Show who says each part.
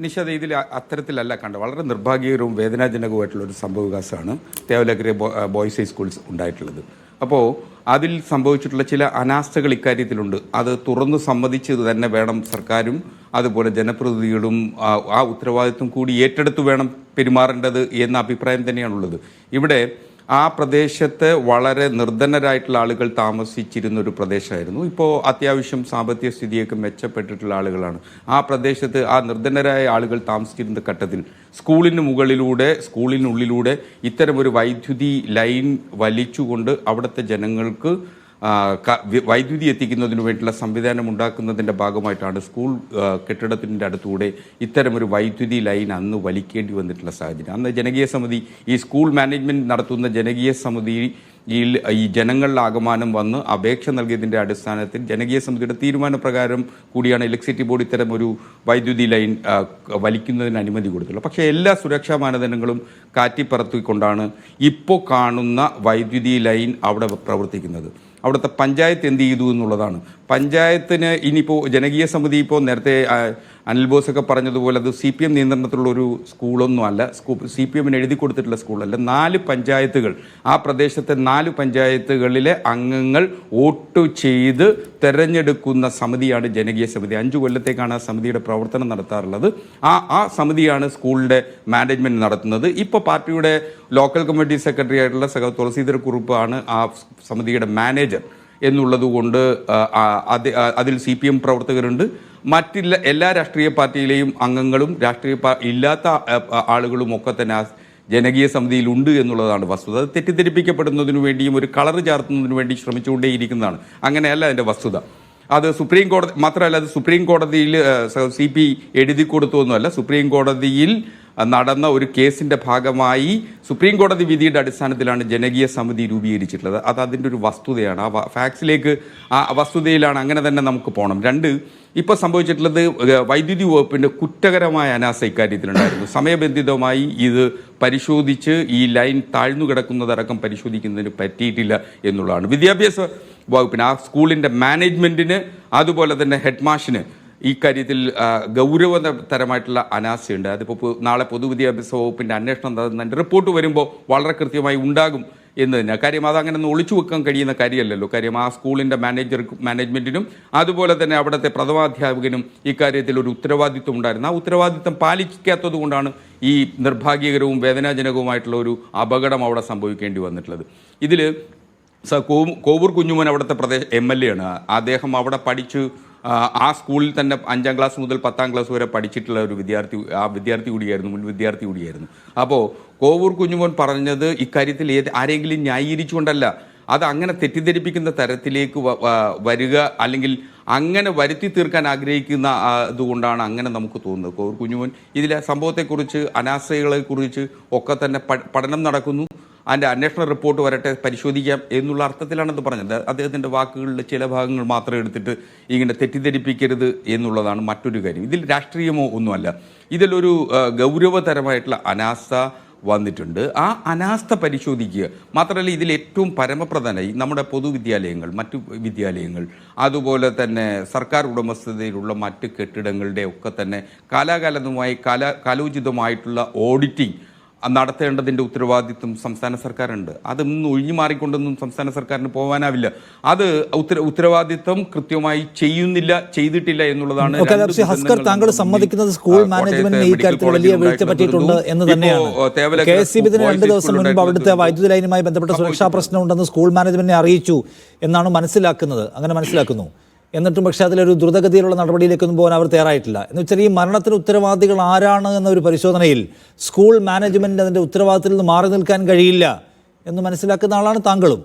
Speaker 1: നിഷാദ്, ഇതിൽ അത്തരത്തിലല്ല കണ്ടത്. വളരെ നിർഭാഗ്യകരവും വേദനാജനകവുമായിട്ടുള്ള ഒരു സംഭവവികാസമാണ് തേവലക്കര ബോയ്സ് ഹൈസ്കൂൾസ് ഉണ്ടായിട്ടുള്ളത്. അപ്പോൾ അതിൽ സംഭവിച്ചിട്ടുള്ള ചില അനാസ്ഥകൾ ഇക്കാര്യത്തിലുണ്ട്. അത് തുറന്നു സമ്മതിച്ച് തന്നെ വേണം സർക്കാരും അതുപോലെ ജനപ്രതിനിധികളും ആ ഉത്തരവാദിത്വം കൂടി ഏറ്റെടുത്ത് വേണം പെരുമാറേണ്ടത് എന്ന അഭിപ്രായം തന്നെയാണുള്ളത്. ഇവിടെ ആ പ്രദേശത്ത് വളരെ നിർധനരായിട്ടുള്ള ആളുകൾ താമസിച്ചിരുന്ന ഒരു പ്രദേശമായിരുന്നു. ഇപ്പോൾ അത്യാവശ്യം സാമ്പത്തിക സ്ഥിതിയൊക്കെ മെച്ചപ്പെട്ടിട്ടുള്ള ആളുകളാണ്. ആ പ്രദേശത്ത് ആ നിർധനരായ ആളുകൾ താമസിച്ചിരുന്ന ഘട്ടത്തിൽ സ്കൂളിനുള്ളിലൂടെ ഇത്തരമൊരു വൈദ്യുതി ലൈൻ വലിച്ചുകൊണ്ട് അവിടുത്തെ ജനങ്ങൾക്ക് വൈദ്യുതി എത്തിക്കുന്നതിന് വേണ്ടിയുള്ള സംവിധാനം ഉണ്ടാക്കുന്നതിൻ്റെ ഭാഗമായിട്ടാണ് സ്കൂൾ കെട്ടിടത്തിൻ്റെ അടുത്തൂടെ ഇത്തരമൊരു വൈദ്യുതി ലൈൻ അന്ന് വലിക്കേണ്ടി വന്നിട്ടുള്ള സാഹചര്യം. അന്ന് ജനകീയ സമിതി, ഈ സ്കൂൾ മാനേജ്മെൻറ്റ് നടത്തുന്ന ജനകീയ സമിതിയിൽ ഈ ജനങ്ങളുടെ ആഗമനം വന്ന് അപേക്ഷ നൽകിയതിൻ്റെ അടിസ്ഥാനത്തിൽ ജനകീയ സമിതിയുടെ തീരുമാനപ്രകാരം കൂടിയാണ് ഇലക്ട്രിസിറ്റി ബോർഡ് ഇത്തരം ഒരു വൈദ്യുതി ലൈൻ വലിക്കുന്നതിന് അനുമതി കൊടുത്തുള്ളത്. പക്ഷേ എല്ലാ സുരക്ഷാ മാനദണ്ഡങ്ങളും കാറ്റിപ്പറത്തിക്കൊണ്ടാണ് ഇപ്പോൾ കാണുന്ന വൈദ്യുതി ലൈൻ അവിടെ പ്രവർത്തിക്കുന്നത്. അവിടുത്തെ പഞ്ചായത്ത് എന്ത് ചെയ്തു എന്നുള്ളതാണ്. പഞ്ചായത്തിന് ഇനിയിപ്പോൾ ജനകീയ സമിതി ഇപ്പോൾ നേരത്തെ അനിൽ ബോസൊക്കെ പറഞ്ഞതുപോലെ അത് CPM നിയന്ത്രണത്തിലുള്ളൊരു സ്കൂളൊന്നും അല്ല, CPM എഴുതി കൊടുത്തിട്ടുള്ള സ്കൂളല്ല. 4 പഞ്ചായത്തുകൾ, ആ പ്രദേശത്തെ 4 പഞ്ചായത്തുകളിലെ അംഗങ്ങൾ വോട്ട് ചെയ്ത് തെരഞ്ഞെടുക്കുന്ന സമിതിയാണ് ജനകീയ സമിതി. 5 കൊല്ലത്തേക്കാണ് ആ സമിതിയുടെ പ്രവർത്തനം നടത്താറുള്ളത്. ആ സമിതിയാണ് സ്കൂളിൻ്റെ മാനേജ്മെൻറ്റ് നടത്തുന്നത്. ഇപ്പോൾ പാർട്ടിയുടെ ലോക്കൽ കമ്മിറ്റി സെക്രട്ടറി ആയിട്ടുള്ള തുളസീധര കുറുപ്പാണ് ആ സമിതിയുടെ മാനേജർ എന്നുള്ളതുകൊണ്ട് അതിൽ CPM പ്രവർത്തകരുണ്ട്. മറ്റുള്ള എല്ലാ രാഷ്ട്രീയ പാർട്ടിയിലെയും അംഗങ്ങളും ഇല്ലാത്ത ആളുകളും ഒക്കെ തന്നെ ആ ജനകീയ സമിതിയിലുണ്ട് എന്നുള്ളതാണ് വസ്തുത. അത് തെറ്റിദ്ധരിപ്പിക്കപ്പെടുന്നതിനു വേണ്ടിയും ഒരു കളറ് ചാർത്തുന്നതിനു വേണ്ടി ശ്രമിച്ചുകൊണ്ടേയിരിക്കുന്നതാണ്. അങ്ങനെയല്ല അതിൻ്റെ വസ്തുത. അത് സുപ്രീം കോടതി മാത്രമല്ല, അത് സുപ്രീം കോടതിയിൽ CP എഴുതി കൊടുത്തൊന്നുമല്ല. സുപ്രീം കോടതിയിൽ നടന്ന ഒരു കേസിൻ്റെ ഭാഗമായി സുപ്രീം കോടതി വിധിയുടെ അടിസ്ഥാനത്തിലാണ് ജനകീയ സമിതി രൂപീകരിച്ചിട്ടുള്ളത്. അത് അതിൻ്റെ ഒരു വസ്തുതയാണ്. ആ ഫാക്സിലേക്ക്, ആ വസ്തുതയിലാണ് അങ്ങനെ തന്നെ നമുക്ക് പോകണം. 2, ഇപ്പോൾ സംഭവിച്ചിട്ടുള്ളത് വൈദ്യുതി വകുപ്പിൻ്റെ കുറ്റകരമായ അനാസ ഇക്കാര്യത്തിലുണ്ടായിരുന്നു. സമയബന്ധിതമായി ഇത് പരിശോധിച്ച് ഈ ലൈൻ താഴ്ന്നു കിടക്കുന്നതടക്കം പരിശോധിക്കുന്നതിന് പറ്റിയിട്ടില്ല എന്നുള്ളതാണ്. വിദ്യാഭ്യാസ വകുപ്പിന്, ആ സ്കൂളിൻ്റെ മാനേജ്മെൻറ്റിന് അതുപോലെ തന്നെ ഹെഡ് മാഷിന് ഈ കാര്യത്തിൽ ഗൗരവതരമായിട്ടുള്ള അനാസയുണ്ട്. അതിപ്പോൾ നാളെ പൊതുവിദ്യാഭ്യാസ വകുപ്പിൻ്റെ അന്വേഷണം നടത്തുന്നതിൻ്റെ റിപ്പോർട്ട് വരുമ്പോൾ വളരെ കൃത്യമായി ഉണ്ടാകും എന്ന് തന്നെ. കാര്യം അതങ്ങനെ ഒന്ന് ഒളിച്ചു വെക്കാൻ കഴിയുന്ന കാര്യമല്ലല്ലോ. കാര്യം ആ സ്കൂളിൻ്റെ മാനേജ്മെൻറ്റിനും അതുപോലെ തന്നെ അവിടുത്തെ പ്രഥമാധ്യാപകനും ഇക്കാര്യത്തിൽ ഒരു ഉത്തരവാദിത്വം ഉണ്ടായിരുന്നു. ആ ഉത്തരവാദിത്വം പാലിക്കാത്തത് കൊണ്ടാണ് ഈ നിർഭാഗ്യകരവും വേദനാജനകവുമായിട്ടുള്ള ഒരു അപകടം അവിടെ സംഭവിക്കേണ്ടി വന്നിട്ടുള്ളത്. ഇതിൽ കോവൂർ കുഞ്ഞുമോൻ അവിടുത്തെ MLA ആണ്. അദ്ദേഹം അവിടെ പഠിച്ചു ആ സ്കൂളിൽ തന്നെ 5ാം ക്ലാസ് മുതൽ 10ാം ക്ലാസ് വരെ പഠിച്ചിട്ടുള്ള ഒരു വിദ്യാർത്ഥി കൂടിയായിരുന്നു, മുൻ വിദ്യാർത്ഥി കൂടിയായിരുന്നു. അപ്പോൾ കോവൂർ കുഞ്ഞുമോൻ പറഞ്ഞത് ഇക്കാര്യത്തിൽ ആരെങ്കിലും ന്യായീകരിച്ചുകൊണ്ടല്ല, അത് അങ്ങനെ തെറ്റിദ്ധരിപ്പിക്കുന്ന തരത്തിലേക്ക് വരിക അല്ലെങ്കിൽ അങ്ങനെ വരുത്തി തീർക്കാൻ ആഗ്രഹിക്കുന്ന ഇതുകൊണ്ടാണ് അങ്ങനെ നമുക്ക് തോന്നുന്നത്. കോവൂർ കുഞ്ഞുമോൻ ഇതിലെ സംഭവത്തെക്കുറിച്ച്, അനാസ്ഥകളെക്കുറിച്ച് ഒക്കെ തന്നെ പഠനം നടക്കുന്നു, അതിൻ്റെ അന്വേഷണ റിപ്പോർട്ട് വരട്ടെ, പരിശോധിക്കാം എന്നുള്ള അർത്ഥത്തിലാണത് പറഞ്ഞത്. അദ്ദേഹത്തിൻ്റെ വാക്കുകളിൽ ചില ഭാഗങ്ങൾ മാത്രം എടുത്തിട്ട് ഇങ്ങനെ തെറ്റിദ്ധരിപ്പിക്കരുത് എന്നുള്ളതാണ് മറ്റൊരു കാര്യം. ഇതിൽ രാഷ്ട്രീയമോ ഒന്നുമല്ല. ഇതിലൊരു ഗൗരവതരമായിട്ടുള്ള അനാസ്ഥ വന്നിട്ടുണ്ട്. ആ അനാസ്ഥ പരിശോധിക്കുക മാത്രമല്ല, ഇതിൽ ഏറ്റവും പരമപ്രധാനമായി നമ്മുടെ പൊതുവിദ്യാലയങ്ങൾ, മറ്റു വിദ്യാലയങ്ങൾ, അതുപോലെ തന്നെ സർക്കാർ ഉടമസ്ഥതയിലുള്ള മറ്റ് കെട്ടിടങ്ങളുടെ ഒക്കെ തന്നെ കാലോചിതമായിട്ടുള്ള ഓഡിറ്റിംഗ് നടത്തേണ്ടതിൻ്റെ ഉത്തരവാദിത്വം സംസ്ഥാന സർക്കാരുണ്ട്. അതൊന്നും ഒഴിഞ്ഞു മാറിക്കൊണ്ടൊന്നും സംസ്ഥാന സർക്കാരിന് പോകാനാവില്ല. അത് ഉത്തരവാദിത്വം കൃത്യമായി ചെയ്തിട്ടില്ല എന്നുള്ളതാണ്.
Speaker 2: താങ്കൾ സമ്മതിക്കുന്നത് സ്കൂൾ മാനേജ്മെന്റിന് ഈ കാര്യത്തിൽ വലിയ വീഴ്ച പറ്റിയിട്ടുണ്ട് എന്ന് തന്നെയാണ്. KSEB 2 ദിവസം മുൻപ് അവിടുത്തെ വൈദ്യുതി ലൈനുമായി ബന്ധപ്പെട്ട സുരക്ഷാ പ്രശ്നമുണ്ടെന്ന് സ്കൂൾ മാനേജ്മെന്റിനെ അറിയിച്ചു എന്നാണ് മനസ്സിലാക്കുന്നത്. അങ്ങനെ മനസ്സിലാക്കുന്നു. എന്നിട്ടും പക്ഷേ അതിലൊരു ദ്രുതഗതിയിലുള്ള നടപടിയിലേക്കൊന്നും പോകാൻ അവർ തയ്യാറായിട്ടില്ല. എന്ന് വെച്ചാൽ ഈ മരണത്തിന് ഉത്തരവാദികൾ ആരാണ് എന്നൊരു പരിശോധനയിൽ സ്കൂൾ മാനേജ്മെൻറ്റ് അതിൻ്റെ ഉത്തരവാദിത്തത്തിൽ നിന്ന് മാറി നിൽക്കാൻ കഴിയില്ല എന്ന് മനസ്സിലാക്കുന്ന ആളാണ് താങ്കളും.